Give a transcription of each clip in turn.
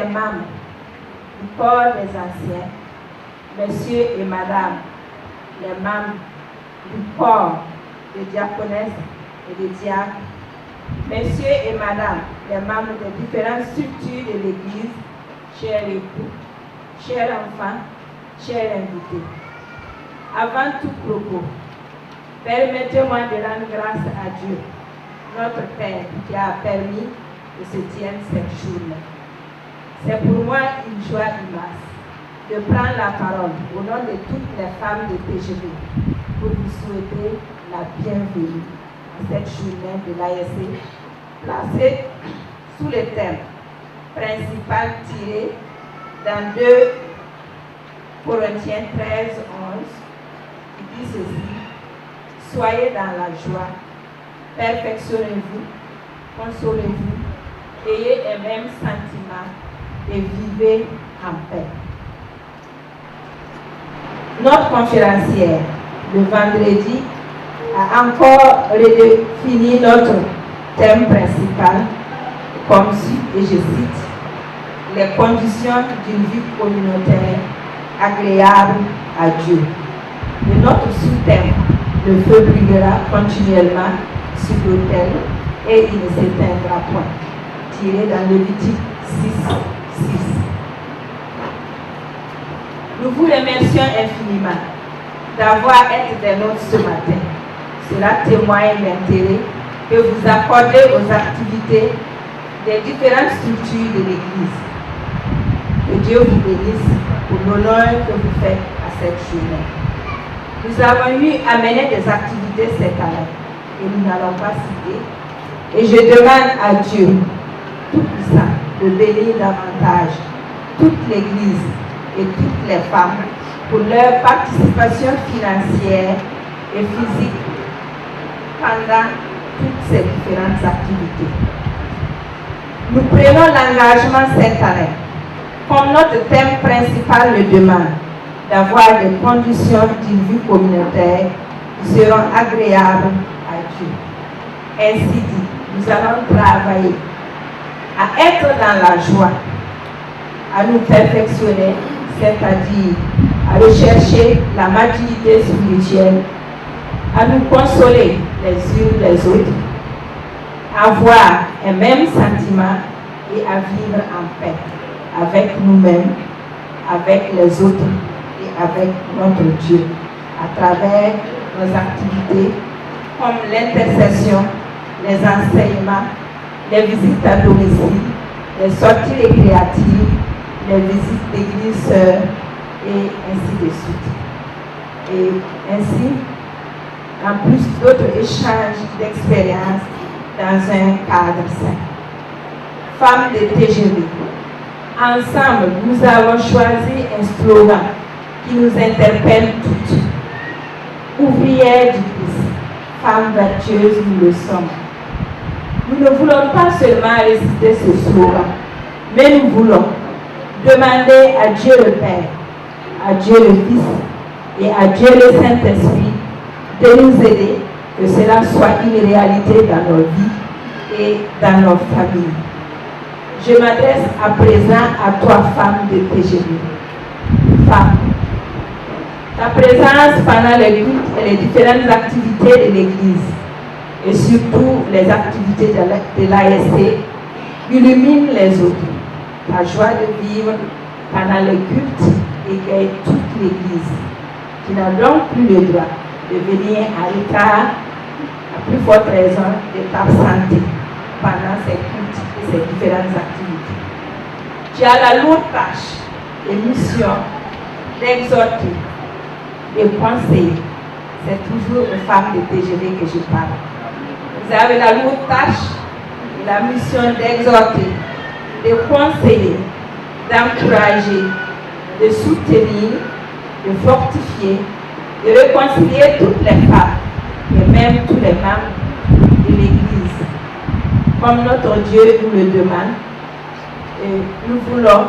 les membres du corps des anciens, messieurs et madame, les membres du corps des diaconesses et des diacres, messieurs et madame, les membres des différentes structures de l'Église, chers époux, chers enfants, chers invités. Avant tout propos, permettez-moi de rendre grâce à Dieu, notre Père, qui a permis que se tienne cette journée. C'est pour moi une joie immense de prendre la parole au nom de toutes les femmes de TGV pour vous souhaiter la bienvenue à cette journée de l'ASC placée sous le thème principal tiré dans 2 Corinthiens 13, 11 qui dit ceci: soyez dans la joie, perfectionnez-vous, consolez-vous, ayez les mêmes sentiments et vivez en paix. Notre conférencière, le vendredi, a encore redéfini notre thème principal comme suit, et je cite, les conditions d'une vie communautaire agréable à Dieu. Et notre sous-thème, le feu brûlera continuellement sur l'autel et il ne s'éteindra point, tiré dans Lévitique 6, 6. Nous vous remercions infiniment d'avoir été des nôtres ce matin. Cela témoigne l'intérêt que vous accordez aux activités des différentes structures de l'Église. Que Dieu vous bénisse pour l'honneur que vous faites à cette journée. Nous avons eu à mener des activités cette année et nous n'allons pas citer. Et je demande à Dieu Tout-Puissant de bénir davantage toute l'Église et toutes les femmes pour leur participation financière et physique pendant toutes ces différentes activités. Nous prenons l'engagement cette année, comme notre thème principal le demande, d'avoir des conditions d'une vie communautaire qui seront agréables à Dieu. Ainsi dit, nous allons travailler à être dans la joie, à nous perfectionner, c'est-à-dire à rechercher la maturité spirituelle, à nous consoler les uns les autres, à avoir un même sentiment et à vivre en paix avec nous-mêmes, avec les autres et avec notre Dieu, à travers nos activités comme l'intercession, les enseignements, les visites à domicile, les sorties récréatives, les visites d'église sœurs et ainsi de suite. Et ainsi, en plus d'autres échanges d'expériences dans un cadre sain. Femmes de TGV, ensemble, nous avons choisi un slogan qui nous interpelle toutes. Ouvrières du Christ, femmes vertueuses, nous le sommes. Nous ne voulons pas seulement réciter ce slogan, mais nous voulons demander à Dieu le Père, à Dieu le Fils et à Dieu le Saint-Esprit de nous aider, que cela soit une réalité dans nos vies et dans nos familles. Je m'adresse à présent à toi, femmes de TGV. Femmes, ta présence pendant les cultes et les différentes activités de l'Église, et surtout les activités de l'ASC, illumine les autres. Ta joie de vivre pendant les cultes égaye toute l'Église, qui n'a donc plus le droit de venir en retard, à plus forte raison de t'absenter pendant ces cultes et ces différentes activités. Tu as la lourde tâche et mission d'exhorter, de conseiller. C'est toujours aux femmes de TGV que je parle. Vous avez la lourde tâche et la mission d'exhorter, de conseiller, d'encourager, de soutenir, de fortifier, de réconcilier toutes les femmes et même tous les membres de l'Église. Comme notre Dieu nous le demande, et nous voulons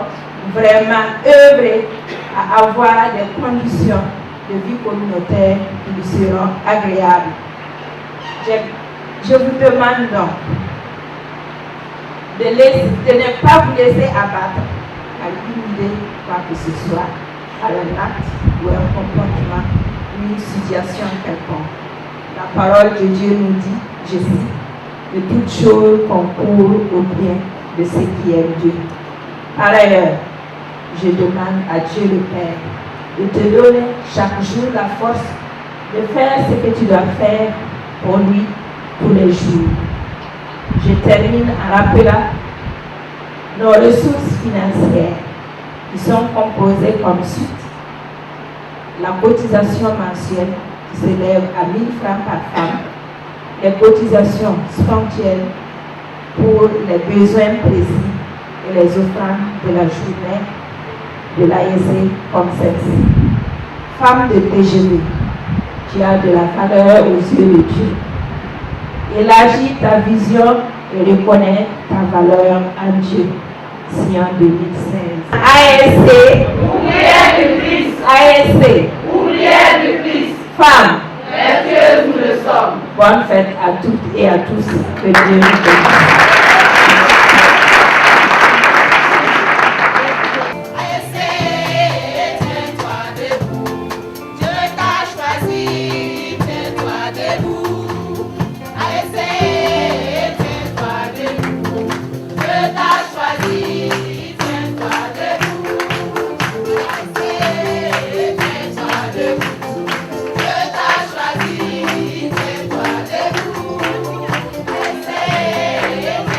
vraiment œuvrer à avoir des conditions de vie communautaire qui nous seront agréables. Je vous demande donc de ne pas vous laisser abattre à imiter quoi que ce soit, à un acte ou un comportement ou une situation quelconque. La parole de Dieu nous dit, je cite, que toute chose concourt au bien de ceux qui aiment Dieu. Par ailleurs, je demande à Dieu le Père de te donner chaque jour la force de faire ce que tu dois faire pour lui tous les jours. Je termine en rappelant nos ressources financières qui sont composées comme suit. La cotisation mensuelle qui s'élève à 1 000 francs par femme, les cotisations ponctuelles pour les besoins précis et les offrandes de la journée de l'AEC comme celle-ci. Femme de TGV, tu as de la valeur aux yeux de Dieu. Élargis ta vision et reconnais ta valeur en Dieu. Sion 2016. AEC, ouvrière du Christ. AEC, ouvrière du Christ. Femme, vertueuse nous le sommes. Bonne fête à toutes et à tous. Que Dieu nous bénisse. Yeah.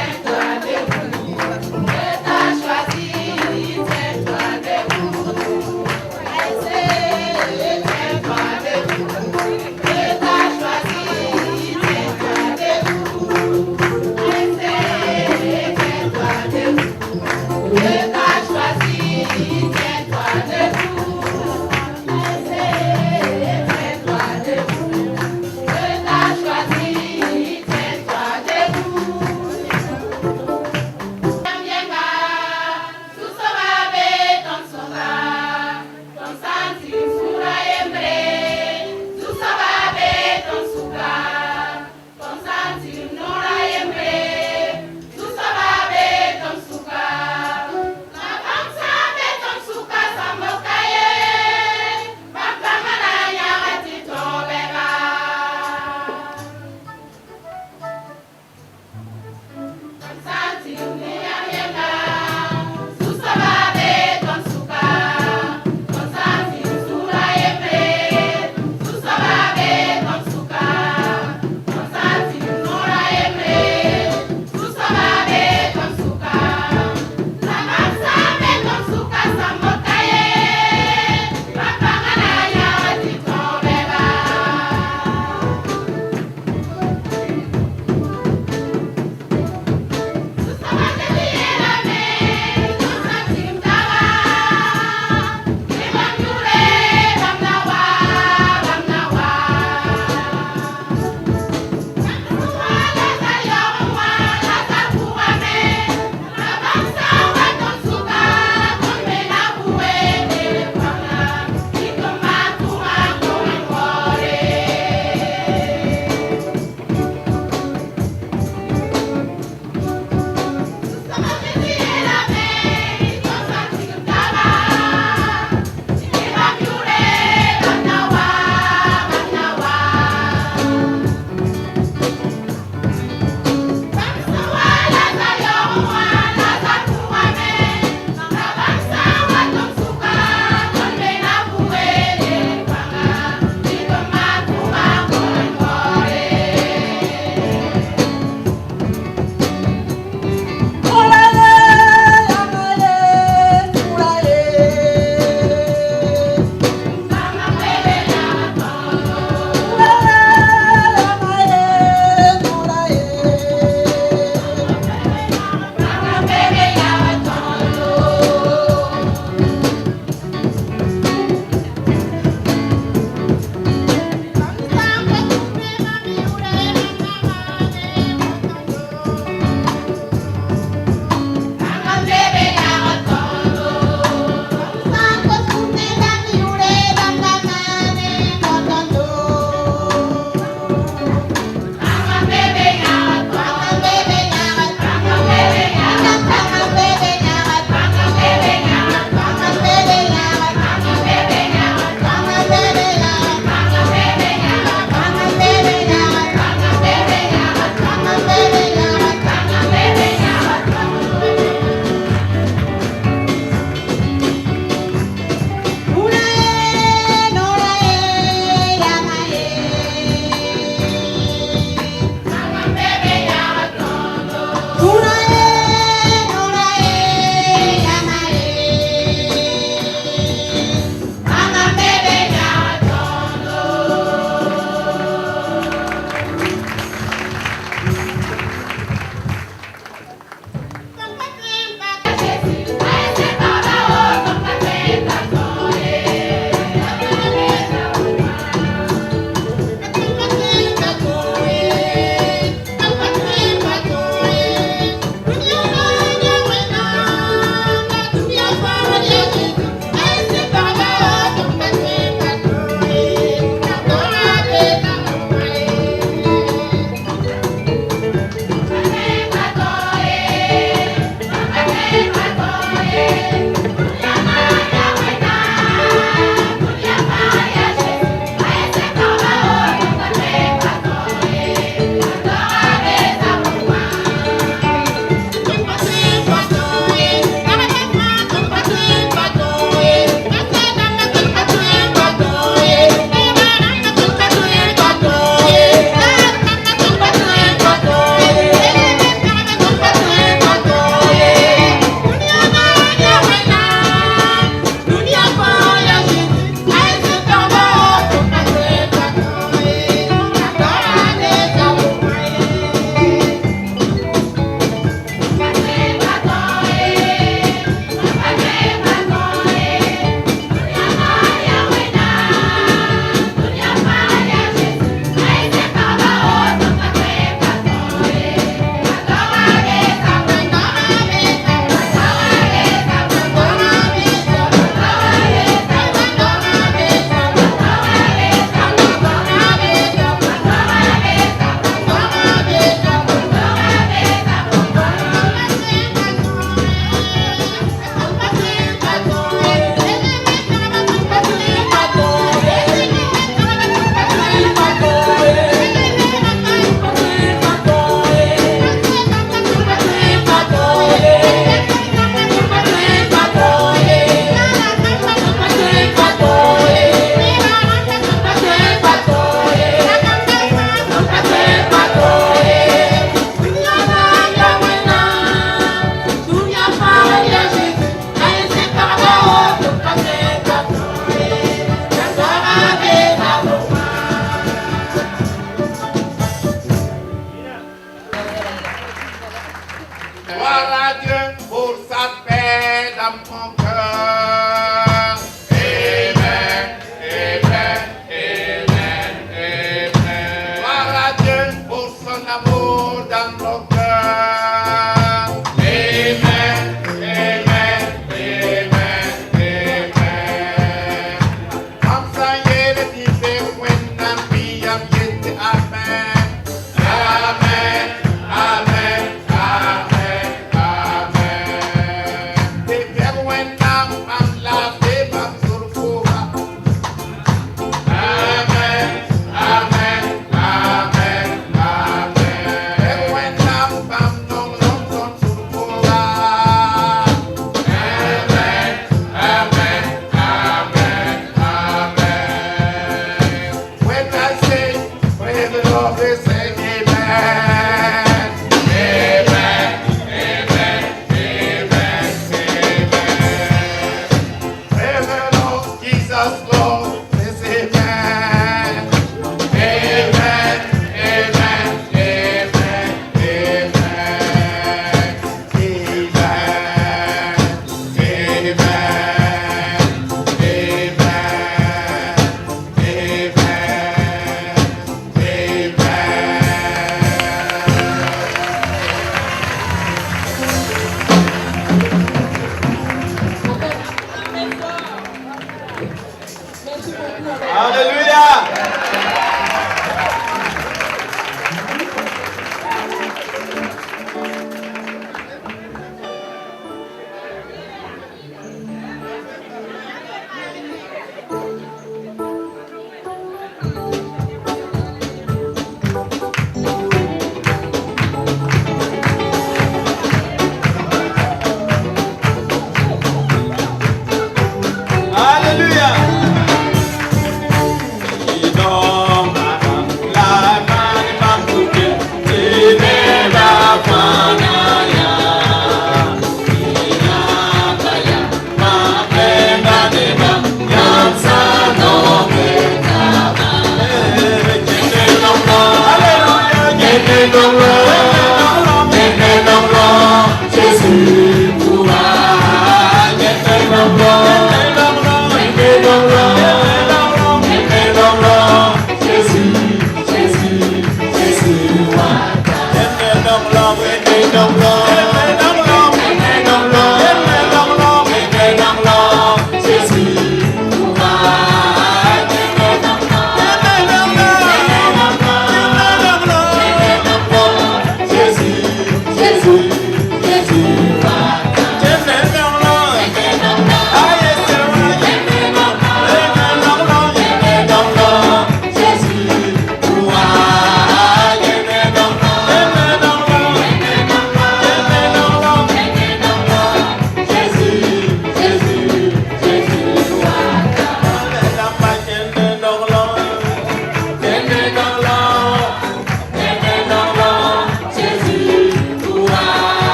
Gloire à Dieu pour sa paix dans mon cœur. Amen, amen, amen, amen. Gloire à Dieu pour son amour dans nos cœurs. Amen, amen, amen, amen. Comme ça, il est dit, when I'm bien, amen. Amen, amen, amen, amen. If everyone now I'm laughing, I'm so full. Amen, amen, amen, amen. Everyone now I'm no longer so full. Amen, amen, amen, amen. When I say, praise the Lord, they say, amen. Amen, amen, amen, amen. Praise the Lord, Jesus, Lord, they say, amen. Amen, amen, amen, amen. Amen, Alléluia. Alléluia.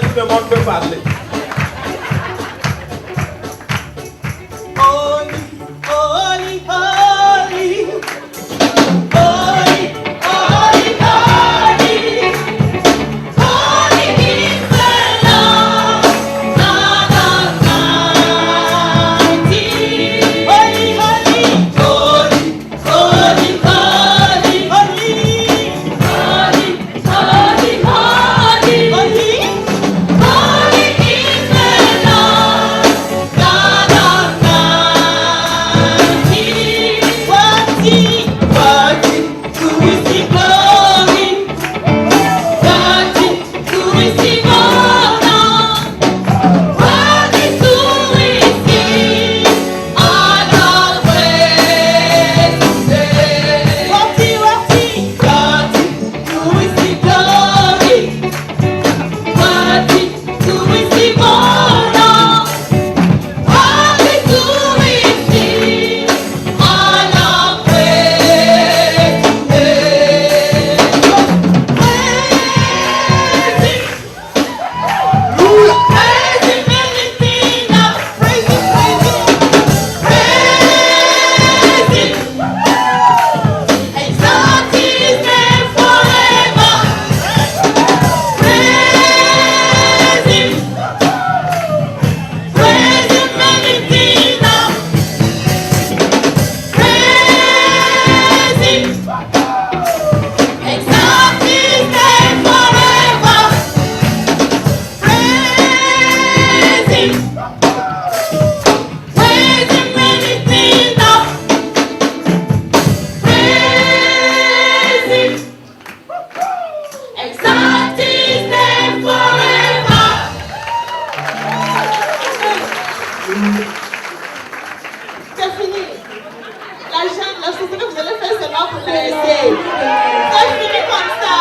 Tout le monde peut parler. Holy, holy, holy. Holy, holy, holy. Holy is the Lord God Almighty. Holy, holy, holy, holy, holy, holy. Holy, holy, holy, holy. pressé. Ça finit comme ça.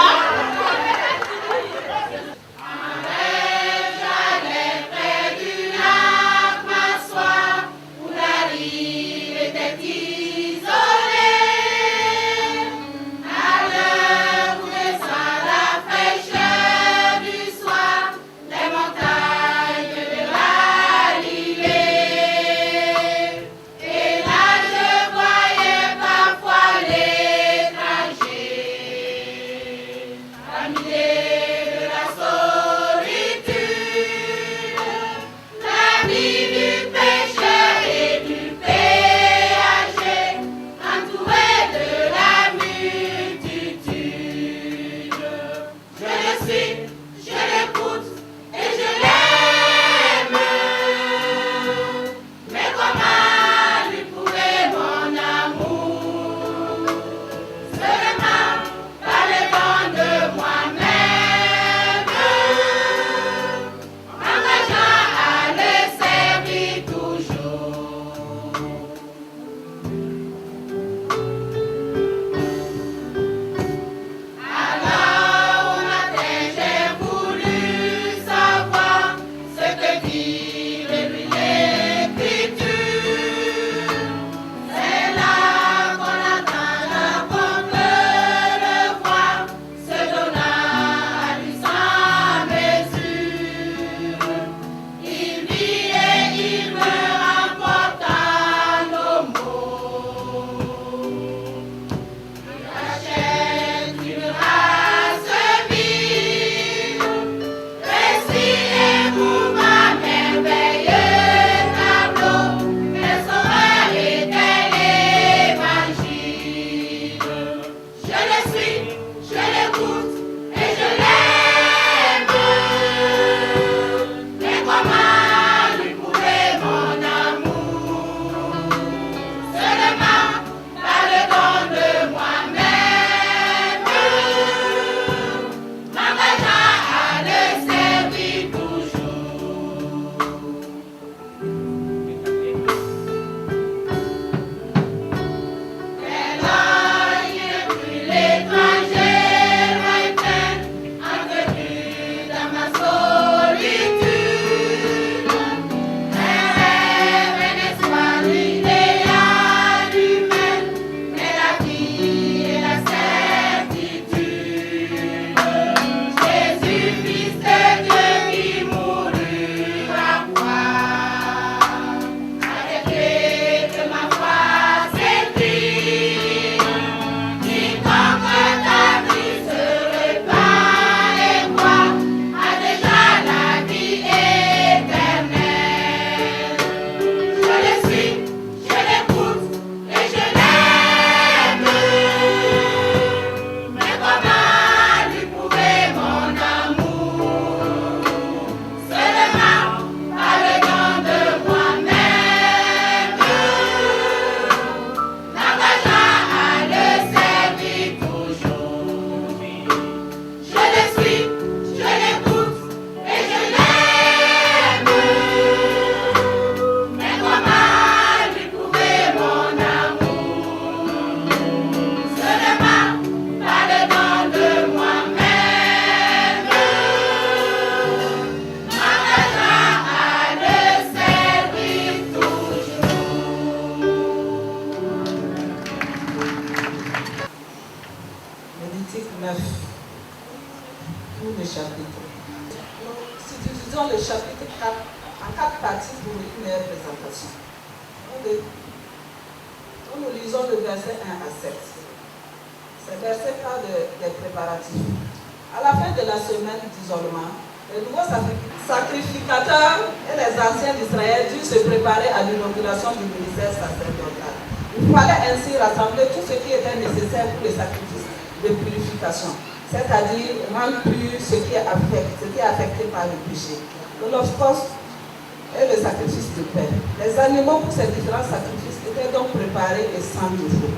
C'est-à-dire rendre plus ce qui est affecté par le péché. L'holocauste et le sacrifice de paix. Les animaux pour ces différents sacrifices étaient donc préparés et sans défaut.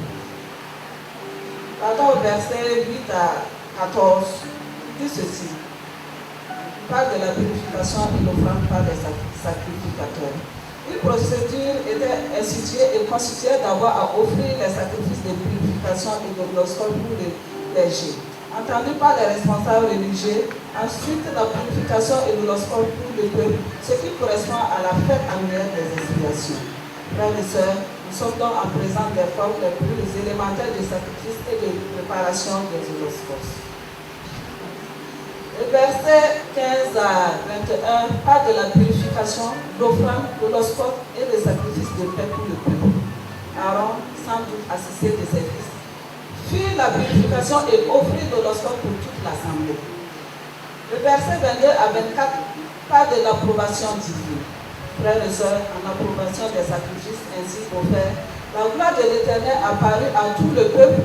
Pardon, au verset 8 à 14, dit ceci. Il parle de la purification et l'offrande par les sacrificateurs. Une procédure était instituée et constituait d'abord à offrir les sacrifices de purification purification et de l'horoscope pour les bergers. Entendu par les responsables religieux, ensuite la purification et l'horoscope pour le peuple, ce qui correspond à la fête annuelle des expiations. Frères et sœurs, nous sommes donc en présence des formes les plus élémentaires de sacrifice et de préparation des horoscopes. Le verset 15 à 21 parle de la purification, l'offrande, de l'horoscope et des sacrifices de paix pour le peuple. Aaron, sans doute assisté de ses fils, fit la purification et offrit de l'horoscope pour toute l'assemblée. Le verset 22 à 24 parle de l'approbation divine. Frères et sœurs, en approbation des sacrifices ainsi offerts, la gloire de l'Éternel apparut à tout le peuple,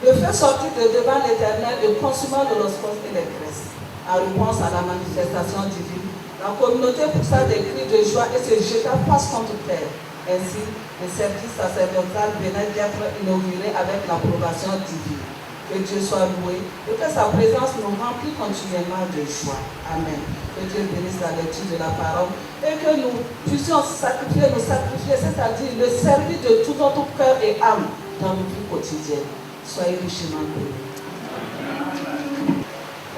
le fait sortir de devant l'Éternel et consumant l'horoscope et les graisses. En réponse à la manifestation divine, la communauté poussa des cris de joie et se jeta face contre terre. Ainsi, le service sacerdotal venait d'être inauguré avec l'approbation divine. Que Dieu soit loué et que sa présence nous remplit continuellement de joie. Amen. Que Dieu bénisse la lecture de la parole et que nous puissions sacrifier, c'est-à-dire le servir de tout notre cœur et âme dans nos vies quotidiennes. Soyez richement bénis.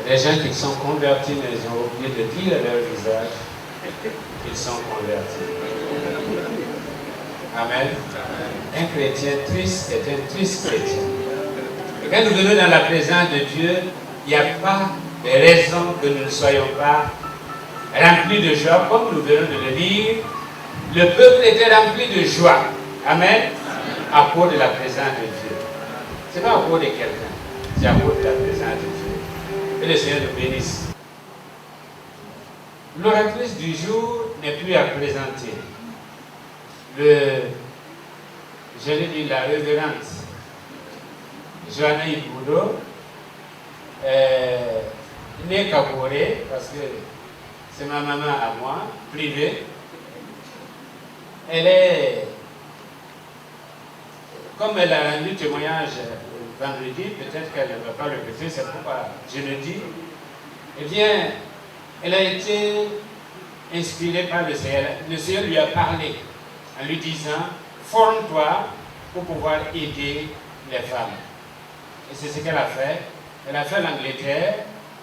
Il y a des gens qui sont convertis, mais ils ont oublié de dire à leur visage qu'ils sont convertis. Amen. Un chrétien triste est un triste chrétien. Et quand nous venons dans la présence de Dieu, il n'y a pas de raison que nous ne soyons pas remplis de joie, comme nous venons de le lire. Le peuple était rempli de joie. Amen. À cause de la présence de Dieu. Ce n'est pas à cause de quelqu'un, c'est à cause de la présence de Dieu. Que le Seigneur nous bénisse. L'oratrice du jour n'est plus à présenter. Je l'ai dit, la révérende Johanna Iboudo n'est qu'à Boré, parce que c'est ma maman à moi, privée. Elle est, comme elle a rendu témoignage vendredi, peut-être qu'elle ne va pas le répéter, c'est pourquoi je le dis. Eh bien, elle a été inspirée par le Seigneur. Le Seigneur lui a parlé en lui disant, forme-toi pour pouvoir aider les femmes. Et c'est ce qu'elle a fait. Elle a fait l'Angleterre.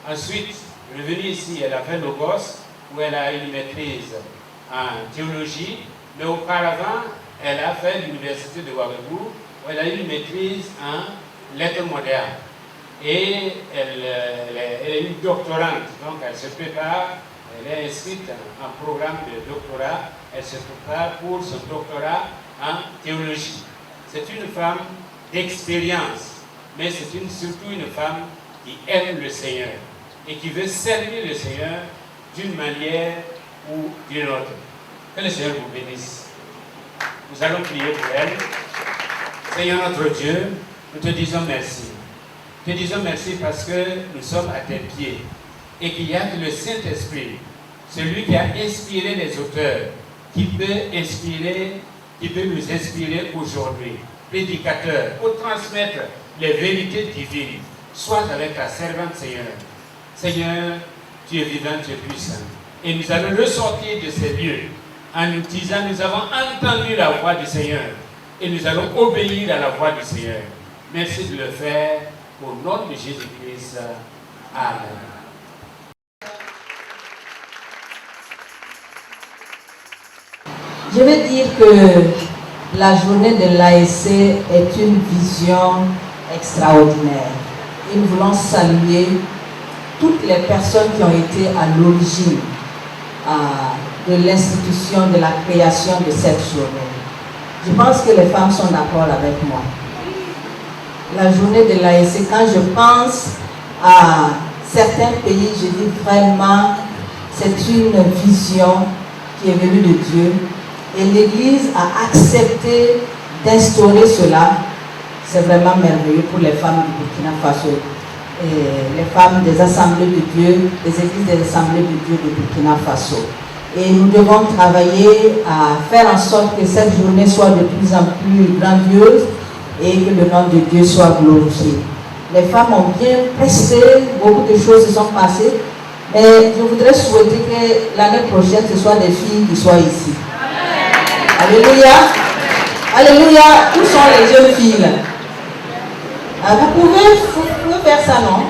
Ensuite, revenue ici, elle a fait Logos, où elle a une maîtrise en théologie. Mais auparavant, elle a fait l'université de Ouagadougou, où elle a une maîtrise en lettres modernes. Et elle est une doctorante, donc elle se prépare, elle est inscrite en programme de doctorat, elle se prépare pour son doctorat en théologie. C'est une femme d'expérience, mais c'est surtout une femme qui aime le Seigneur et qui veut servir le Seigneur d'une manière ou d'une autre. Que le Seigneur vous bénisse. Nous allons prier pour elle. Seigneur notre Dieu, nous te disons merci. Nous te disons merci parce que nous sommes à tes pieds et qu'il y a le Saint-Esprit, celui qui a inspiré les auteurs, qui peut nous inspirer aujourd'hui, prédicateurs, pour transmettre les vérités divines, soit avec ta servante Seigneur. Seigneur, tu es vivant, tu es puissant. Et nous allons ressortir de ces lieux en nous disant, nous avons entendu la voix du Seigneur et nous allons obéir à la voix du Seigneur. Merci de le faire au nom de Jésus-Christ. Amen. Je veux dire que la journée de l'ASC est une vision extraordinaire. Et nous voulons saluer toutes les personnes qui ont été à l'origine de l'institution, de la création de cette journée. Je pense que les femmes sont d'accord avec moi. La journée de l'ASC, quand je pense à certains pays, je dis vraiment, c'est une vision qui est venue de Dieu. Et l'Église a accepté d'instaurer cela. C'est vraiment merveilleux pour les femmes du Burkina Faso. Et les femmes des assemblées de Dieu, les églises des assemblées de Dieu du Burkina Faso. Et nous devons travailler à faire en sorte que cette journée soit de plus en plus grandiose et que le nom de Dieu soit glorifié. Les femmes ont bien pressé, beaucoup de choses se sont passées, mais je voudrais souhaiter que l'année prochaine, ce soit des filles qui soient ici. Alléluia. Alléluia. Où sont les jeunes filles là? Vous pouvez faire ça, non?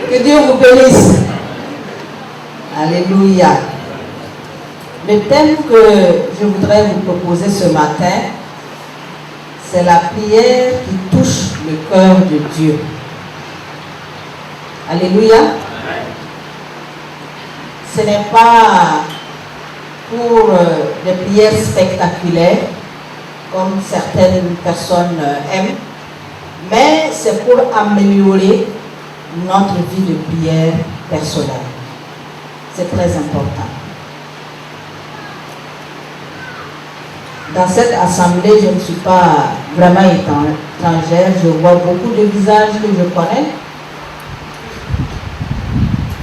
Que Dieu vous bénisse. Alléluia. Le thème que je voudrais vous proposer ce matin, c'est la prière qui touche le cœur de Dieu. Alléluia. Ce n'est pas pour des prières spectaculaires, comme certaines personnes aiment, mais c'est pour améliorer notre vie de prière personnelle. C'est très important. Dans cette assemblée, je ne suis pas vraiment étrangère. Je vois beaucoup de visages que je connais.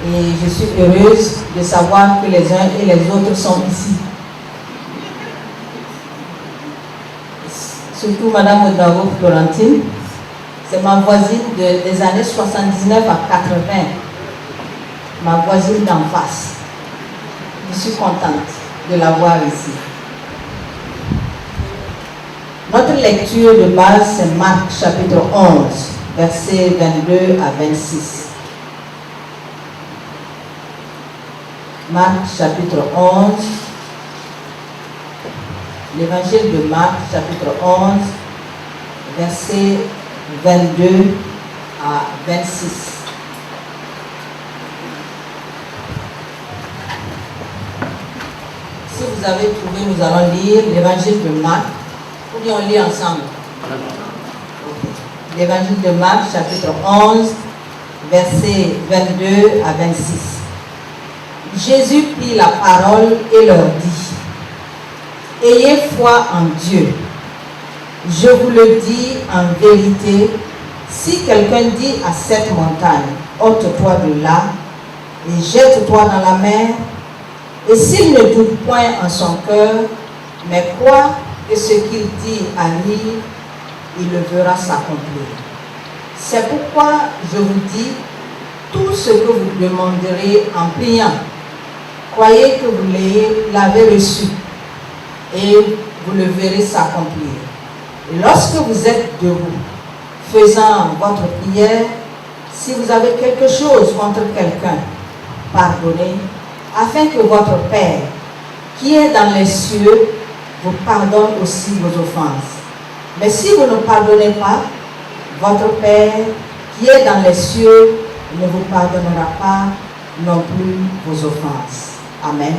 Et je suis heureuse de savoir que les uns et les autres sont ici. Surtout Madame Odrago Florentine. C'est ma voisine des années 79 à 80. Ma voisine d'en face. Je suis contente de la voir ici. Notre lecture de base, c'est Marc chapitre 11, versets 22 à 26. Marc chapitre 11, l'évangile de Marc chapitre 11, versets 22 à 26. Si vous avez trouvé, nous allons lire l'évangile de Marc. Ou bien on lit ensemble. L'évangile de Marc, chapitre 11, versets 22 à 26. Jésus prit la parole et leur dit: Ayez foi en Dieu. Je vous le dis en vérité, si quelqu'un dit à cette montagne, ôte-toi de là et jette-toi dans la mer, et s'il ne doute point en son cœur, mais croit que ce qu'il dit arrive, il le verra s'accomplir. C'est pourquoi je vous dis, tout ce que vous demanderez en priant, croyez que vous l'avez reçu et vous le verrez s'accomplir. Et lorsque vous êtes debout, faisant votre prière, si vous avez quelque chose contre quelqu'un, pardonnez, afin que votre Père, qui est dans les cieux, vous pardonne aussi vos offenses. Mais si vous ne pardonnez pas, votre Père, qui est dans les cieux, ne vous pardonnera pas non plus vos offenses. Amen.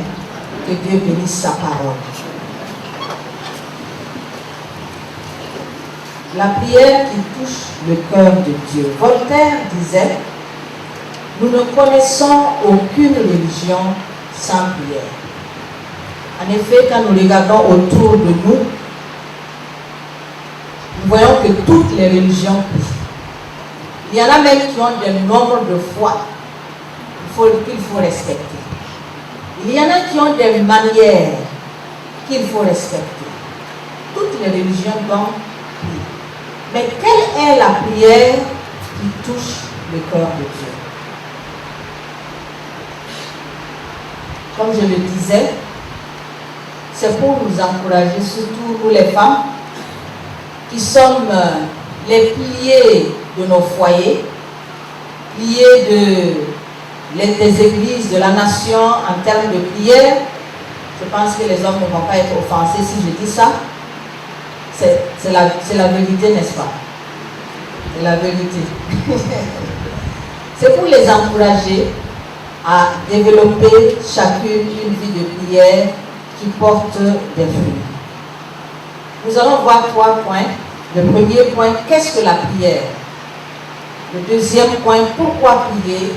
Que Dieu bénisse sa parole. La prière qui touche le cœur de Dieu. Voltaire disait: nous ne connaissons aucune religion sans prière. En effet, quand nous regardons autour de nous, nous voyons que toutes les religions prient. Il y en a même qui ont des nombres de foi qu'il faut respecter. Il y en a qui ont des manières qu'il faut respecter. Toutes les religions donc prient. Mais quelle est la prière qui touche le cœur de Dieu? Comme je le disais, c'est pour nous encourager, surtout nous les femmes, qui sommes les piliers de nos foyers, piliers des églises, de la nation en termes de prière. Je pense que les hommes ne vont pas être offensés si je dis ça. C'est la vérité, n'est-ce pas? C'est la vérité. C'est pour les encourager à développer chacune une vie de prière qui porte des fruits. Nous allons voir 3 points. Le premier point, qu'est-ce que la prière? Le deuxième point, pourquoi prier?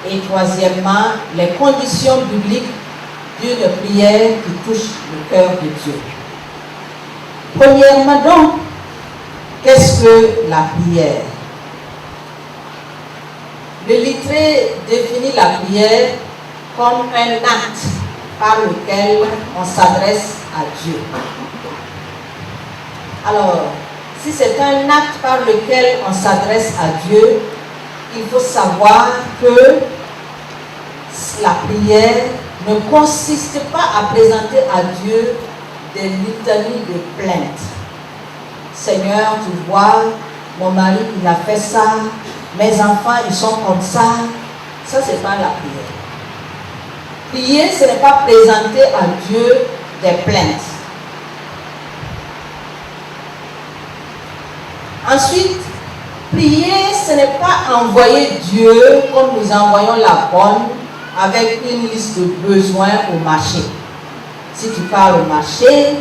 Et troisièmement, les conditions bibliques d'une prière qui touche le cœur de Dieu. Premièrement donc, qu'est-ce que la prière? Le littré définit la prière comme un acte par lequel on s'adresse à Dieu. Alors, si c'est un acte par lequel on s'adresse à Dieu, il faut savoir que la prière ne consiste pas à présenter à Dieu des litanies de plaintes. Seigneur, tu vois, mon mari il a fait ça, mes enfants ils sont comme ça. Ça c'est pas la prière. Prier, ce n'est pas présenter à Dieu des plaintes. Ensuite, prier, ce n'est pas envoyer Dieu comme nous envoyons la bonne avec une liste de besoins au marché. Si tu pars au marché,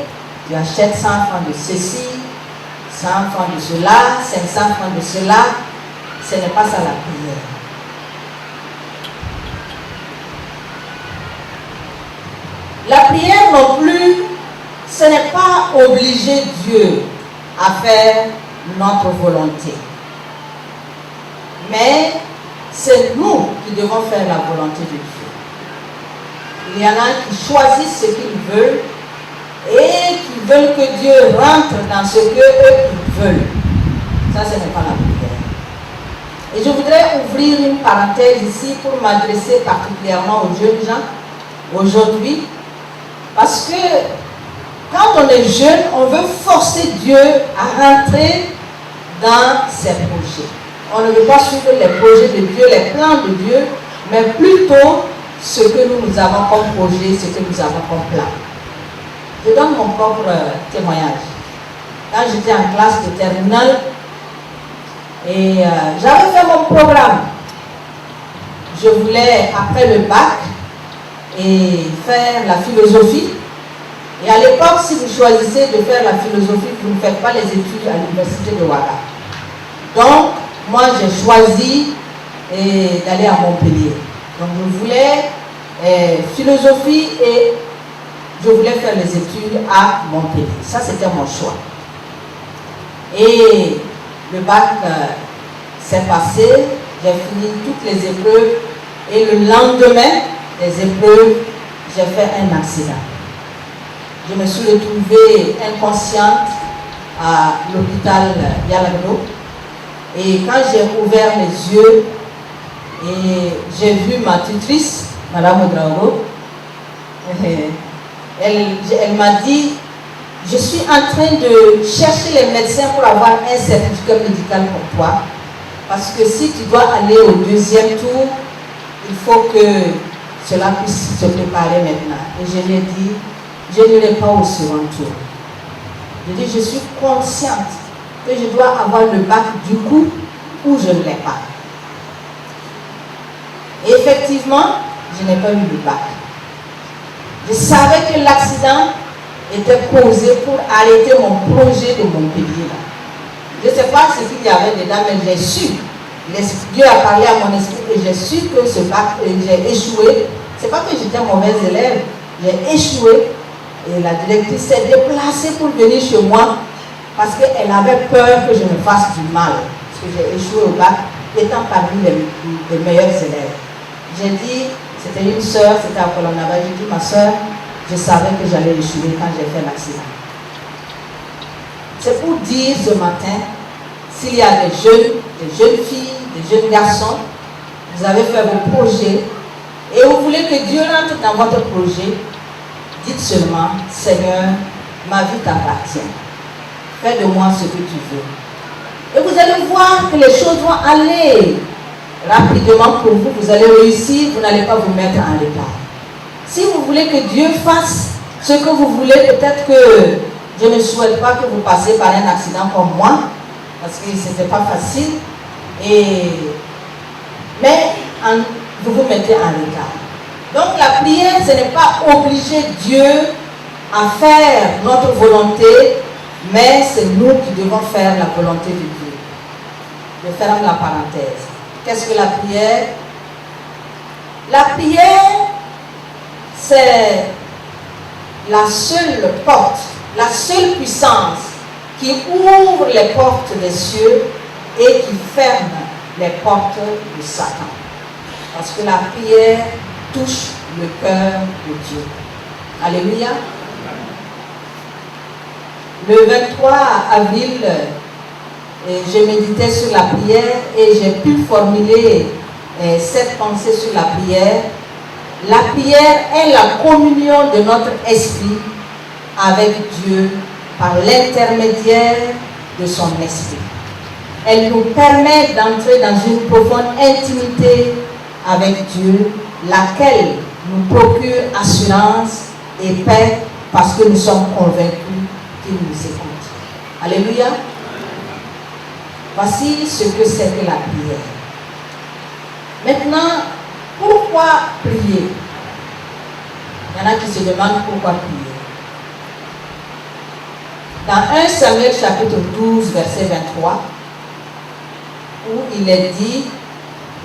tu achètes 100 francs de ceci, 100 francs de cela, 500 francs de cela. Ce n'est pas ça la prière. La prière non plus, ce n'est pas obliger Dieu à faire notre volonté. Mais c'est nous qui devons faire la volonté de Dieu. Il y en a qui choisissent ce qu'ils veulent et qui veulent que Dieu rentre dans ce que eux ils veulent. Ça, ce n'est pas la prière. Et je voudrais ouvrir une parenthèse ici pour m'adresser particulièrement aux jeunes gens aujourd'hui. Parce que quand on est jeune, on veut forcer Dieu à rentrer dans ses projets. On ne veut pas suivre les projets de Dieu, les plans de Dieu, mais plutôt ce que nous avons comme projet, ce que nous avons comme plan. Je donne mon propre témoignage. Quand j'étais en classe de terminale, et j'avais fait mon programme. Je voulais, après le bac, et faire la philosophie. Et à l'époque, si vous choisissez de faire la philosophie, vous ne faites pas les études à l'université de Ouaga. Donc, moi, j'ai choisi d'aller à Montpellier. Donc, je voulais philosophie et je voulais faire les études à Montpellier. Ça, c'était mon choix. Et le bac s'est passé, j'ai fini toutes les épreuves et le lendemain des épreuves, j'ai fait un accident. Je me suis retrouvée inconsciente à l'hôpital Yalagno. Et quand j'ai ouvert les yeux, et j'ai vu ma tutrice, Madame Odraogo, elle m'a dit, je suis en train de chercher les médecins pour avoir un certificat médical pour toi. Parce que si tu dois aller au deuxième tour, il faut que cela puisse se préparer maintenant. Et je lui ai dit, je n'irai pas au second tour. Je dis, je suis consciente que je dois avoir le bac du coup ou je ne l'ai pas. Et effectivement, je n'ai pas eu le bac. Je savais que l'accident était causé pour arrêter mon projet de Montpellier. Je ne sais pas ce qu'il y avait dedans, mais j'ai su. Dieu a parlé à mon esprit et j'ai su que ce bac, j'ai échoué. Ce n'est pas que j'étais mauvaise élève, j'ai échoué. Et la directrice s'est déplacée pour venir chez moi parce qu'elle avait peur que je me fasse du mal. Parce que j'ai échoué au bac, étant parmi les meilleurs élèves. J'ai dit, c'était une soeur, c'était à Colonaba, j'ai dit, ma soeur, je savais que j'allais échouer quand j'ai fait l'accident. C'est pour dire ce matin, s'il y a des jeunes filles, des jeunes garçons, vous avez fait vos projets et vous voulez que Dieu rentre dans votre projet, dites seulement, Seigneur, ma vie t'appartient. Fais de moi ce que tu veux. Et vous allez voir que les choses vont aller rapidement pour vous, vous allez réussir, vous n'allez pas vous mettre en retard. Si vous voulez que Dieu fasse ce que vous voulez, peut-être que je ne souhaite pas que vous passiez par un accident comme moi, parce que ce n'était pas facile, mais vous vous mettez en retard. Donc la prière, ce n'est pas obliger Dieu à faire notre volonté, mais c'est nous qui devons faire la volonté de Dieu. Je ferme la parenthèse. Qu'est-ce que la prière? La prière, c'est la seule porte, la seule puissance qui ouvre les portes des cieux et qui ferme les portes de Satan. Parce que la prière touche le cœur de Dieu. Alléluia. Le 23 avril, je méditais sur la prière et j'ai pu formuler cette pensée sur la prière. La prière est la communion de notre esprit avec Dieu par l'intermédiaire de son esprit. Elle nous permet d'entrer dans une profonde intimité avec Dieu, laquelle nous procure assurance et paix parce que nous sommes convaincus qu'il nous écoute. Alléluia. Voici ce que c'est que la prière. Maintenant, pourquoi prier? Il y en a qui se demandent pourquoi prier. Dans 1 Samuel chapitre 12, verset 23, où il est dit: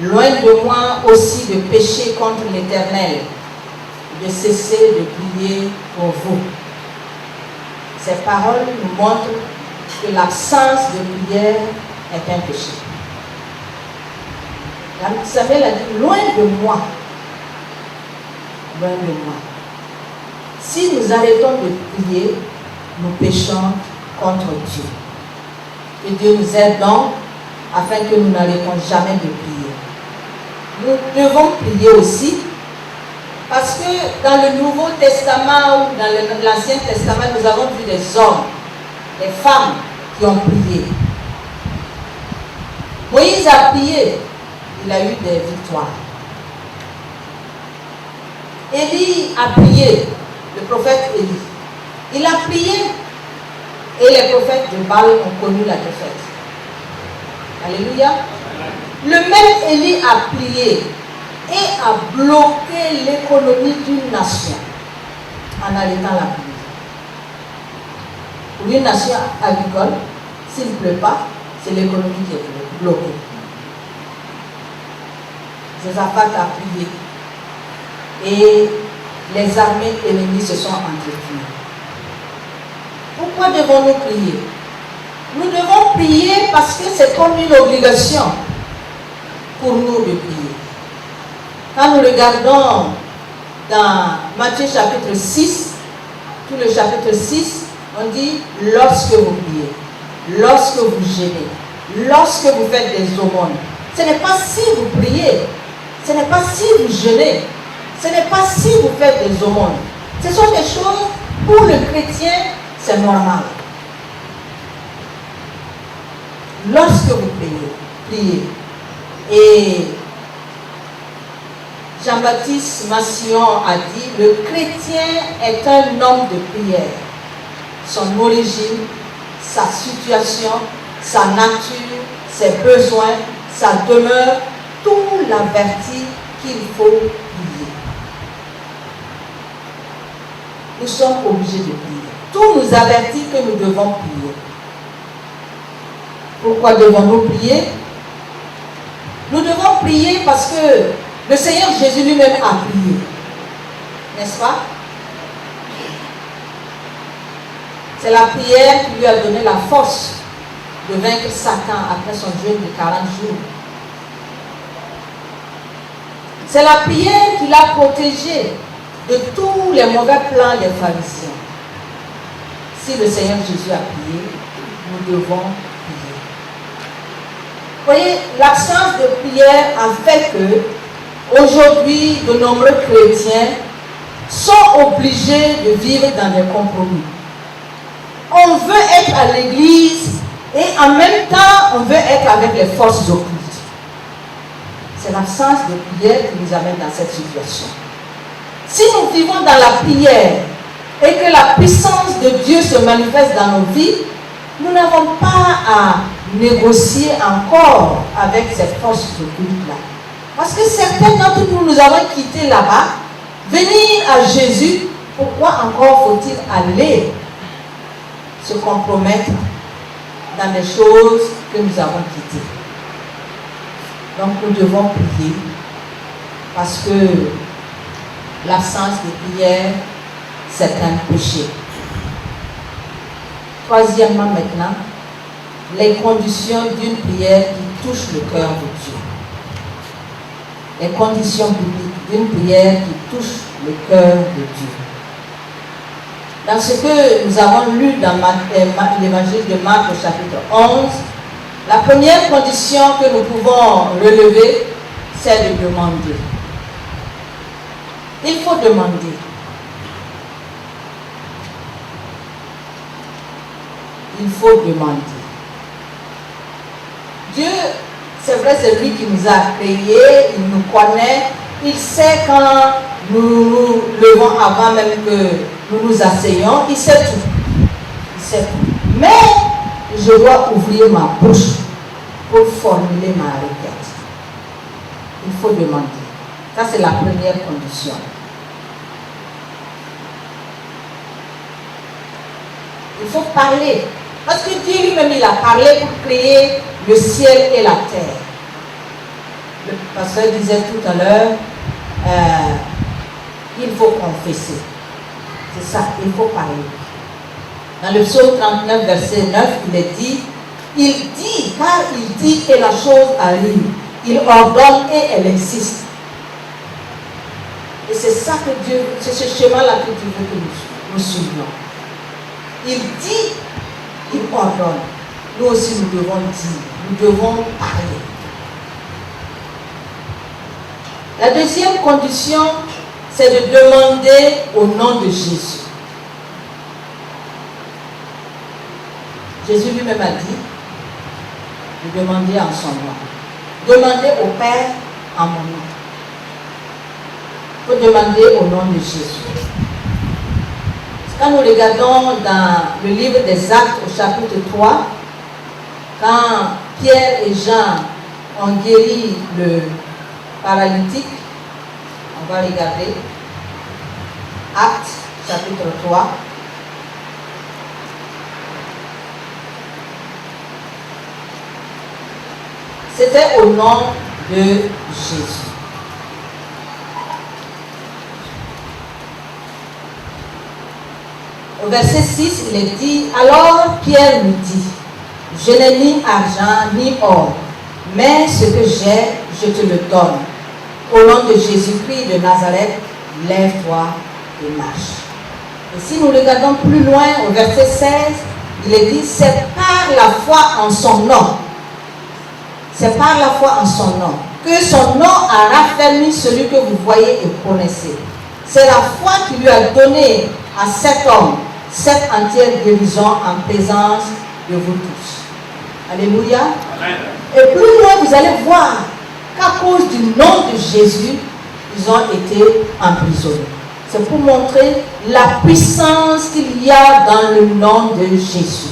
loin de moi aussi de pécher contre l'Éternel, de cesser de prier pour vous. Ces paroles nous montrent que l'absence de prière est un péché. Samuel a dit: loin de moi. Loin de moi. Si nous arrêtons de prier, nous péchons contre Dieu. Que Dieu nous aide donc afin que nous n'arrêtons jamais de prier. Nous devons prier aussi parce que dans le Nouveau Testament ou dans l'Ancien Testament, nous avons vu des hommes, des femmes qui ont prié. Moïse a prié, il a eu des victoires. Élie a prié, le prophète Élie. Il a prié et les prophètes de Baal ont connu la défaite. Alléluia. Le même Élie a prié et a bloqué l'économie d'une nation en arrêtant la pluie. Pour une nation agricole, s'il ne pleut pas, c'est l'économie qui est bloquée. Josaphat a prié et les armées ennemies se sont entretenues. Pourquoi devons-nous prier? Nous devons prier parce que c'est comme une obligation pour nous de prier. Quand nous regardons dans Matthieu chapitre 6, tout le chapitre 6, on dit lorsque vous priez, lorsque vous jeûnez, lorsque vous faites des aumônes. Ce n'est pas si vous priez, ce n'est pas si vous jeûnez, ce n'est pas si vous faites des aumônes. Ce sont des choses pour le chrétien, c'est normal. Lorsque vous priez. Et Jean-Baptiste Massillon a dit: le chrétien est un homme de prière. Son origine, sa situation, sa nature, ses besoins, sa demeure, tout l'avertit qu'il faut prier. Nous sommes obligés de prier. Tout nous avertit que nous devons prier. Pourquoi devons-nous prier? Nous devons prier parce que le Seigneur Jésus lui-même a prié. N'est-ce pas? C'est la prière qui lui a donné la force de vaincre Satan après son jeûne de 40 jours. C'est la prière qui l'a protégé de tous les mauvais plans des pharisiens. Si le Seigneur Jésus a prié, nous devons prier. Vous voyez, l'absence de prière a fait que aujourd'hui, de nombreux chrétiens sont obligés de vivre dans des compromis. On veut être à l'église et en même temps, on veut être avec les forces occultes. C'est l'absence de prière qui nous amène dans cette situation. Si nous vivons dans la prière et que la puissance de Dieu se manifeste dans nos vies, nous n'avons pas à négocier encore avec cette force occulte-là. Parce que certains d'entre nous, nous avons quitté là-bas, venir à Jésus, pourquoi encore faut-il aller se compromettre dans des choses que nous avons quittées? Donc nous devons prier parce que l'absence de prière, c'est un péché. Troisièmement maintenant, les conditions d'une prière qui touche le cœur de Dieu. Les conditions bibliques d'une prière qui touche le cœur de Dieu. Dans ce que nous avons lu dans l'évangile de Marc au chapitre 11, la première condition que nous pouvons relever, c'est de demander. Il faut demander. Il faut demander. Dieu, c'est vrai, c'est lui qui nous a créés, il nous connaît, il sait quand nous nous levons avant même que nous nous asseyons, il sait tout. Il sait tout. Mais je dois ouvrir ma bouche pour formuler ma requête. Il faut demander. Ça, c'est la première condition. Il faut parler. Parce que Dieu lui-même, il a parlé pour créer le ciel et la terre. Le pasteur disait tout à l'heure, il faut confesser. C'est ça, il faut parler. Dans le psaume 39, verset 9, il dit, car il dit et la chose arrive. Il ordonne et elle existe. Et c'est ça que Dieu, c'est ce chemin-là que Dieu veut que nous suivions. Il dit, il ordonne. Nous aussi, nous devons dire, nous devons parler. La deuxième condition, c'est de demander au nom de Jésus. Jésus lui-même a dit de demander en son nom. Demandez au Père en mon nom. Il faut demander au nom de Jésus. Quand nous regardons dans le livre des Actes au chapitre 3, quand Pierre et Jean ont guéri le paralytique, on va regarder Actes chapitre 3. C'était au nom de Jésus. Au verset 6, il est dit, alors Pierre lui dit, je n'ai ni argent ni or, mais ce que j'ai, je te le donne. Au nom de Jésus-Christ de Nazareth, lève-toi et marche. Et si nous regardons plus loin, au verset 16, il est dit, c'est par la foi en son nom. C'est par la foi en son nom que son nom a raffermi celui que vous voyez et connaissez. C'est la foi qui lui a donné à cet homme cette entière guérison en présence de vous tous. Alléluia. Amen. Et plus loin, vous allez voir qu'à cause du nom de Jésus, ils ont été emprisonnés. C'est pour montrer la puissance qu'il y a dans le nom de Jésus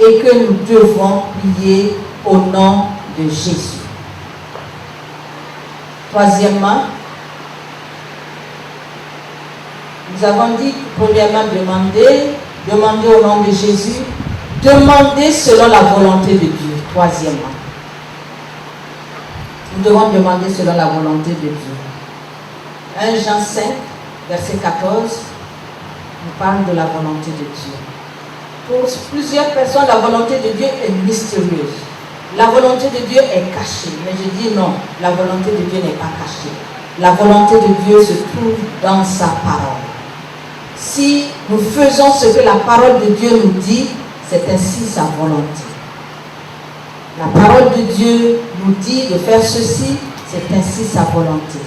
et que nous devons prier au nom de Jésus. Troisièmement, nous avons dit, premièrement, demander au nom de Jésus, demander selon la volonté de Dieu. Troisièmement, nous devons demander selon la volonté de Dieu. 1 Jean 5, verset 14, nous parle de la volonté de Dieu. Pour plusieurs personnes, la volonté de Dieu est mystérieuse. La volonté de Dieu est cachée. Mais je dis non, la volonté de Dieu n'est pas cachée. La volonté de Dieu se trouve dans sa parole. Si nous faisons ce que la parole de Dieu nous dit, c'est ainsi sa volonté. La parole de Dieu nous dit de faire ceci, c'est ainsi sa volonté.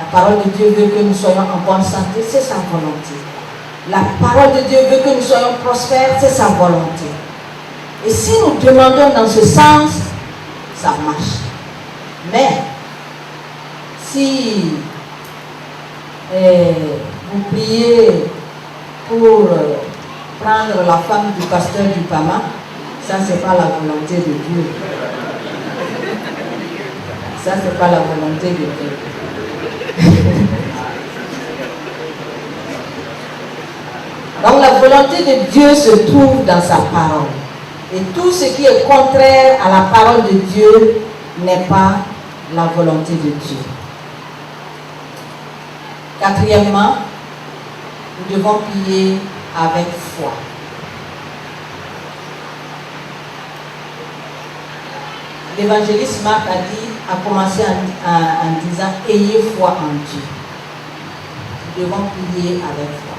La parole de Dieu veut que nous soyons en bonne santé, c'est sa volonté. La parole de Dieu veut que nous soyons prospères, c'est sa volonté. Et si nous demandons dans ce sens, ça marche. Mais, si vous priez pour prendre la femme du pasteur du Pama, ça c'est pas la volonté de Dieu. Ça c'est pas la volonté de Dieu. Donc la volonté de Dieu se trouve dans sa parole. Et tout ce qui est contraire à la parole de Dieu n'est pas la volonté de Dieu. Quatrièmement, nous devons prier avec foi. L'évangéliste Marc a commencé en disant « Ayez foi en Dieu ». Nous devons prier avec foi.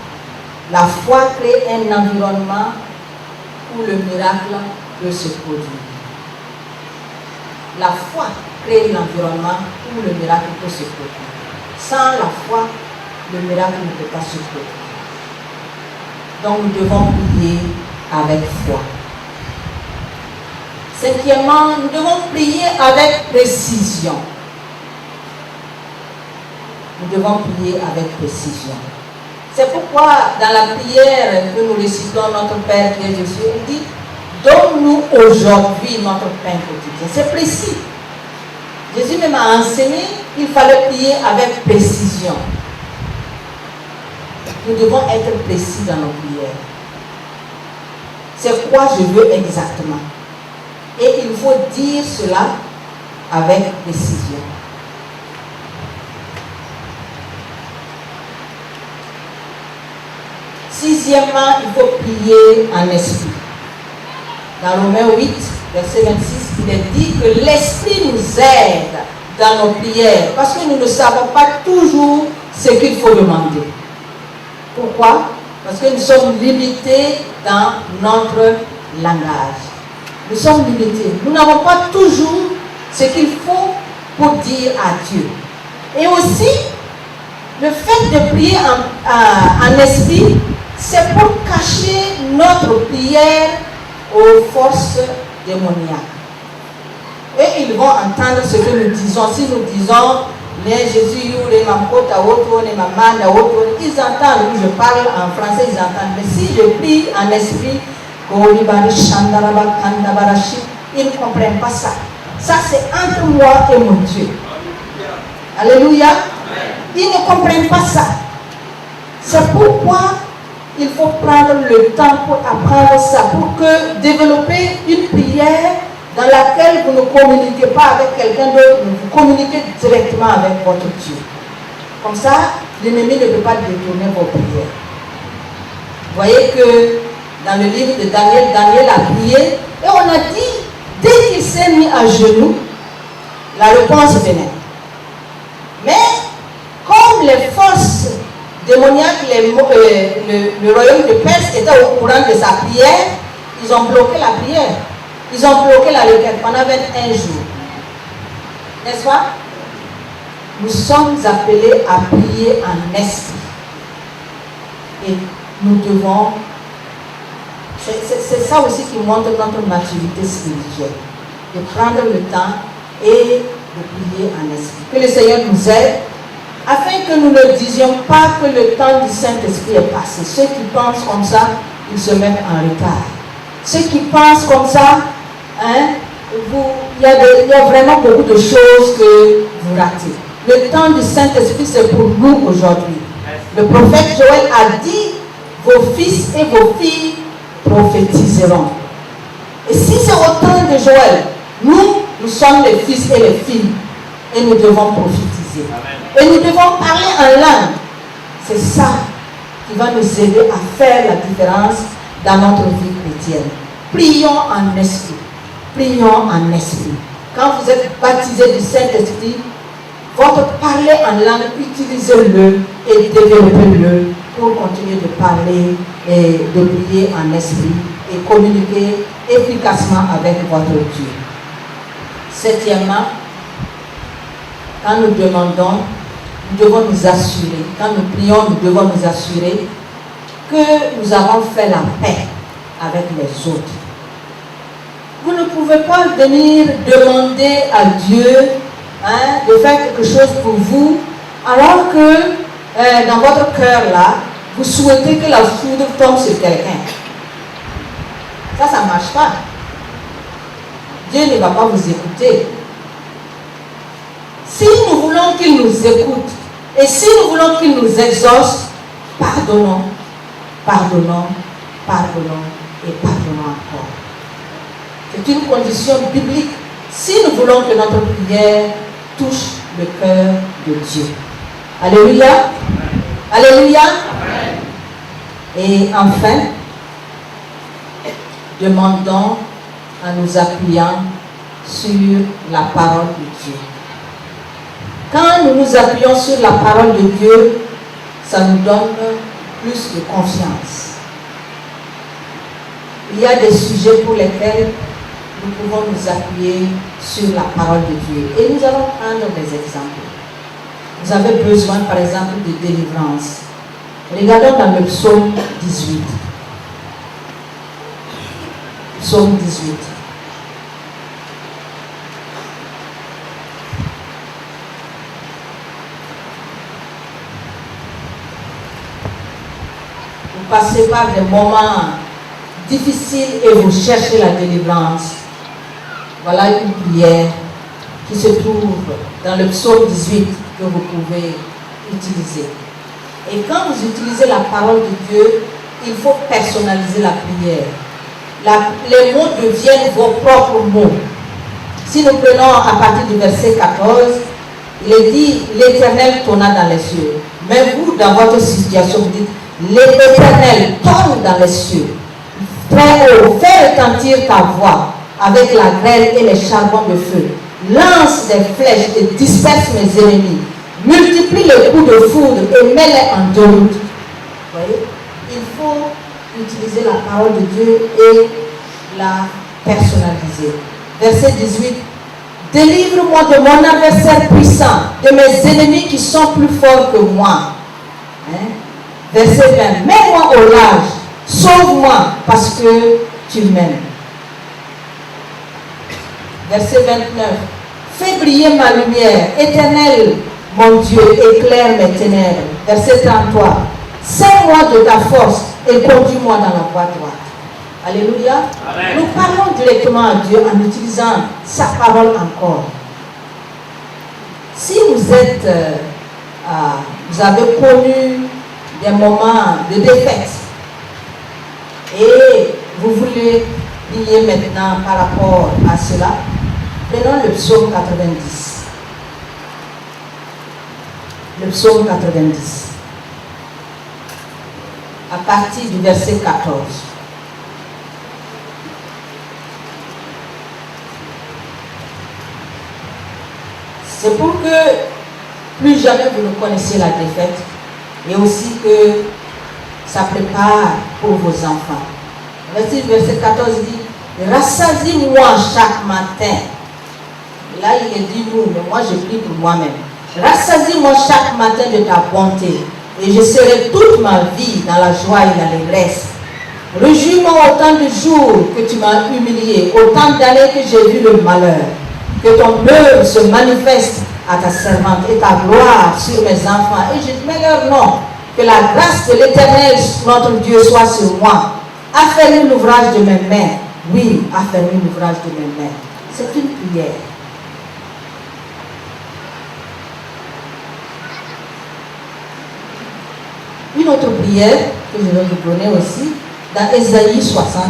La foi crée un environnement où le miracle peut se produire. La foi crée l'environnement où le miracle peut se produire. Sans la foi, le miracle ne peut pas se produire. Donc nous devons prier avec foi. Cinquièmement, nous devons prier avec précision. Nous devons prier avec précision. C'est pourquoi dans la prière que nous récitons, notre Père qui est aux cieux, il dit, donne-nous aujourd'hui notre pain quotidien. C'est précis. Jésus même a enseigné qu'il fallait prier avec précision. Nous devons être précis dans nos prières. C'est quoi je veux exactement. Et il faut dire cela avec précision. Sixièmement, il faut prier en esprit. Dans Romains 8, verset 26, il est dit que l'esprit nous aide dans nos prières parce que nous ne savons pas toujours ce qu'il faut demander. Pourquoi? Parce que nous sommes limités dans notre langage. Nous sommes limités. Nous n'avons pas toujours ce qu'il faut pour dire à Dieu. Et aussi, le fait de prier en esprit, c'est pour cacher notre prière aux forces démoniaques. Et ils vont entendre ce que nous disons. Si nous disons, Jésus, ils entendent, je parle en français, ils entendent. Mais si je prie en esprit, ils ne comprennent pas ça. Ça, c'est entre moi et mon Dieu. Alléluia. Ils ne comprennent pas ça. C'est pourquoi il faut prendre le temps pour apprendre ça, pour que développer une prière dans laquelle vous ne communiquez pas avec quelqu'un d'autre, vous communiquez directement avec votre Dieu. Comme ça, l'ennemi ne peut pas détourner vos prières. Vous voyez que dans le livre de Daniel, Daniel a prié et on a dit, dès qu'il s'est mis à genoux, la réponse venait. Mais comme les forces démoniaques, le royaume de Perse était au courant de sa prière, ils ont bloqué la prière. Ils ont bloqué la requête pendant 21 jours. N'est-ce pas? Nous sommes appelés à prier en esprit. Et nous devons... C'est ça aussi qui montre notre maturité spirituelle. De prendre le temps et de prier en esprit. Que le Seigneur nous aide afin que nous ne disions pas que le temps du Saint-Esprit est passé. Ceux qui pensent comme ça, ils se mettent en retard. Ceux qui pensent comme ça, il y a vraiment beaucoup de choses que vous ratez. Le temps du Saint-Esprit, c'est pour nous aujourd'hui. Le prophète Joël a dit, vos fils et vos filles prophétiseront. Et si c'est au temps de Joël, nous sommes les fils et les filles, et nous devons prophétiser. Et nous devons parler en langue. C'est ça qui va nous aider à faire la différence dans notre vie chrétienne. Prions en esprit. Prions en esprit. Quand vous êtes baptisé du Saint-Esprit, votre parler en langue, utilisez-le et développez-le pour continuer de parler et de prier en esprit et communiquer efficacement avec votre Dieu. Septièmement, quand nous demandons, nous devons nous assurer, quand nous prions, nous devons nous assurer que nous avons fait la paix avec les autres. Vous ne pouvez pas venir demander à Dieu de faire quelque chose pour vous, alors que dans votre cœur là, vous souhaitez que la foudre tombe sur quelqu'un. Ça ne marche pas. Dieu ne va pas vous écouter. Si nous voulons qu'il nous écoute et si nous voulons qu'il nous exauce, pardonnons, pardonnons, pardonnons et pardonnons encore. C'est une condition biblique si nous voulons que notre prière touche le cœur de Dieu. Alléluia. Alléluia. Et enfin, demandons en nous appuyant sur la parole de Dieu. Quand nous nous appuyons sur la parole de Dieu, ça nous donne plus de confiance. Il y a des sujets pour lesquels nous pouvons nous appuyer sur la parole de Dieu. Et nous allons prendre des exemples. Vous avez besoin, par exemple, de délivrance. Regardons dans le psaume 18. Psaume 18. passez par des moments difficiles et vous cherchez la délivrance, voilà une prière qui se trouve dans le psaume 18 que vous pouvez utiliser. Et quand vous utilisez la parole de Dieu, il faut personnaliser la prière. Les mots deviennent vos propres mots. Si nous prenons à partir du verset 14, il est dit, l'Éternel tonna dans les cieux. Mais vous, dans votre situation, vous dites, l'Éternel tonne dans les cieux. Très haut, fais retentir ta voix avec la grêle et les charbons de feu. Lance des flèches et disperse mes ennemis. Multiplie les coups de foudre et mets-les en déroute. Vous voyez, il faut utiliser la parole de Dieu et la personnaliser. Verset 18. Délivre-moi de mon adversaire puissant, de mes ennemis qui sont plus forts que moi. Verset 20. Mets-moi au large, sauve-moi parce que tu m'aimes. Verset 29. Fais briller ma lumière, Éternel, mon Dieu, éclaire mes ténèbres. Verset 33. Sers-moi de ta force et conduis-moi dans la voie droite. Alléluia. Amen. Nous parlons directement à Dieu en utilisant sa parole encore. Si vous êtes, vous avez connu des moments de défaite et vous voulez prier maintenant par rapport à cela, prenons le psaume 90. Le psaume 90. À partir du verset 14. C'est pour que plus jamais vous ne connaissiez la défaite et aussi que ça prépare pour vos enfants. Verset 14 dit, rassasie-moi chaque matin. Là il est dit nous, mais moi je prie pour moi-même. Rassasie-moi chaque matin de ta bonté et je serai toute ma vie dans la joie et l'allégresse. Réjouis-moi autant de jours que tu m'as humilié, autant d'années que j'ai vu le malheur. Que ton œuvre se manifeste à ta servante et ta gloire sur mes enfants. Et je mets leur nom. Que la grâce de l'Éternel, notre Dieu, soit sur moi. Affermis l'ouvrage de mes mains. Oui, affermis l'ouvrage de mes mains. C'est une prière. Une autre prière que je vais vous donner aussi, dans Ésaïe 60.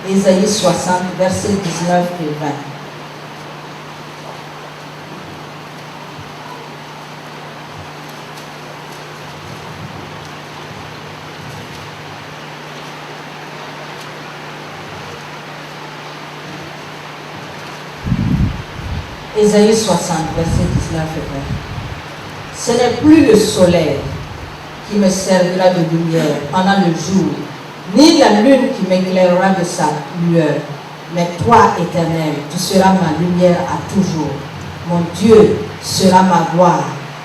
Ésaïe 60, versets 19 et 20. Ésaïe 60, versets 19 et 20. Ce n'est plus le soleil qui me servira de lumière pendant le jour, ni la lune qui m'éclairera de sa lueur. Mais toi, Éternel, tu seras ma lumière à toujours. Mon Dieu sera ma gloire.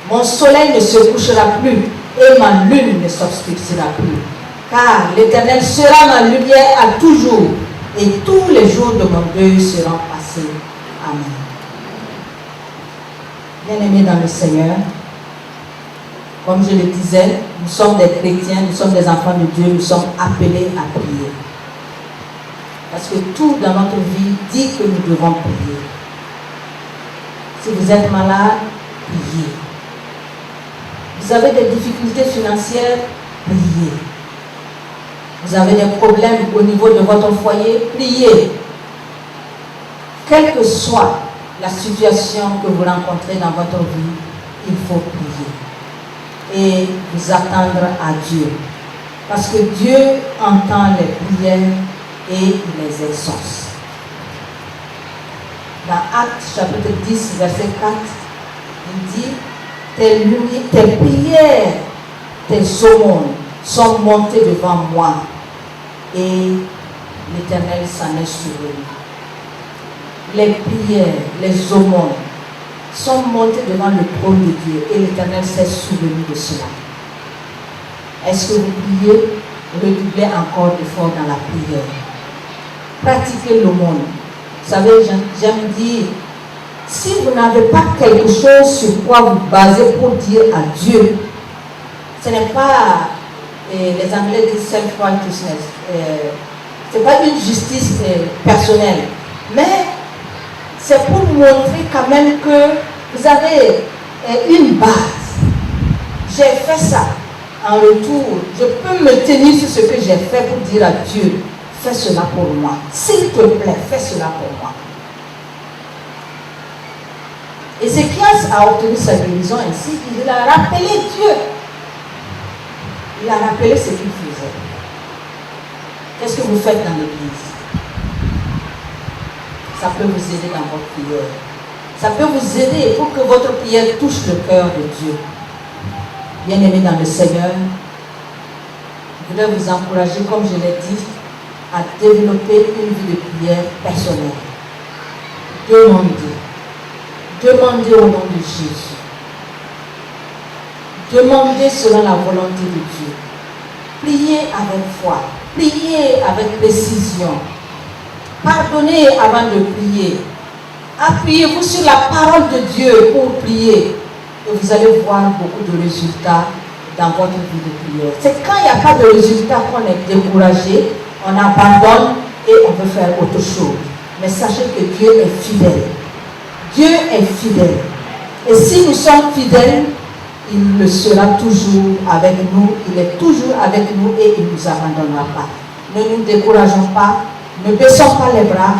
Mon soleil ne se couchera plus et ma lune ne s'obscurcira plus. Car l'Éternel sera ma lumière à toujours et tous les jours de mon deuil seront passés. Amen. Bien-aimés dans le Seigneur, comme je le disais, nous sommes des chrétiens, nous sommes des enfants de Dieu, nous sommes appelés à prier. Parce que tout dans notre vie dit que nous devons prier. Si vous êtes malade, priez. Vous avez des difficultés financières, priez. Vous avez des problèmes au niveau de votre foyer, priez. Quelle que soit la situation que vous rencontrez dans votre vie, il faut prier. Et vous attendre à Dieu. Parce que Dieu entend les prières et il les exauce. Dans Actes chapitre 10, verset 4, il dit, tes prières, tes aumônes sont montées devant moi et l'Éternel s'en est souvenu. Les prières, les aumônes sont montées devant le trône de Dieu et l'Éternel s'est souvenu de cela. Est-ce que vous priez? Redoublez encore d'efforts dans la prière. Pratiquez l'aumône. Vous savez, j'aime dire, si vous n'avez pas quelque chose sur quoi vous basez pour dire à Dieu, Ce n'est pas, les Anglais disent self-righteousness, ce n'est pas une justice personnelle, mais c'est pour montrer quand même que vous avez une base. J'ai fait ça. En retour, je peux me tenir sur ce que j'ai fait pour dire à Dieu, fais cela pour moi. S'il te plaît, fais cela pour moi. Ézéchias a obtenu sa guérison ainsi, il a rappelé Dieu. Il a rappelé ce qu'il faisait. Qu'est-ce que vous faites dans l'église? Ça peut vous aider dans votre prière. Ça peut vous aider pour que votre prière touche le cœur de Dieu. Bien-aimés dans le Seigneur, je voudrais vous encourager, comme je l'ai dit, à développer une vie de prière personnelle. Demandez au nom de Jésus. Demandez selon la volonté de Dieu. Priez avec foi. Priez avec précision. Pardonnez avant de prier. Appuyez-vous sur la parole de Dieu pour prier. Et vous allez voir beaucoup de résultats dans votre vie de prière. C'est quand il n'y a pas de résultats qu'on est découragé, on abandonne et on veut faire autre chose. Mais sachez que Dieu est fidèle. Dieu est fidèle. Et si nous sommes fidèles, il le sera toujours avec nous. Il est toujours avec nous et il ne nous abandonnera pas. Ne nous décourageons pas. Ne baissons pas les bras.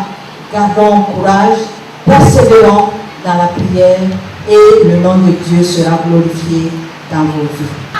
Gardons courage. Persévérons dans la prière. Et le nom de Dieu sera glorifié dans vos vies.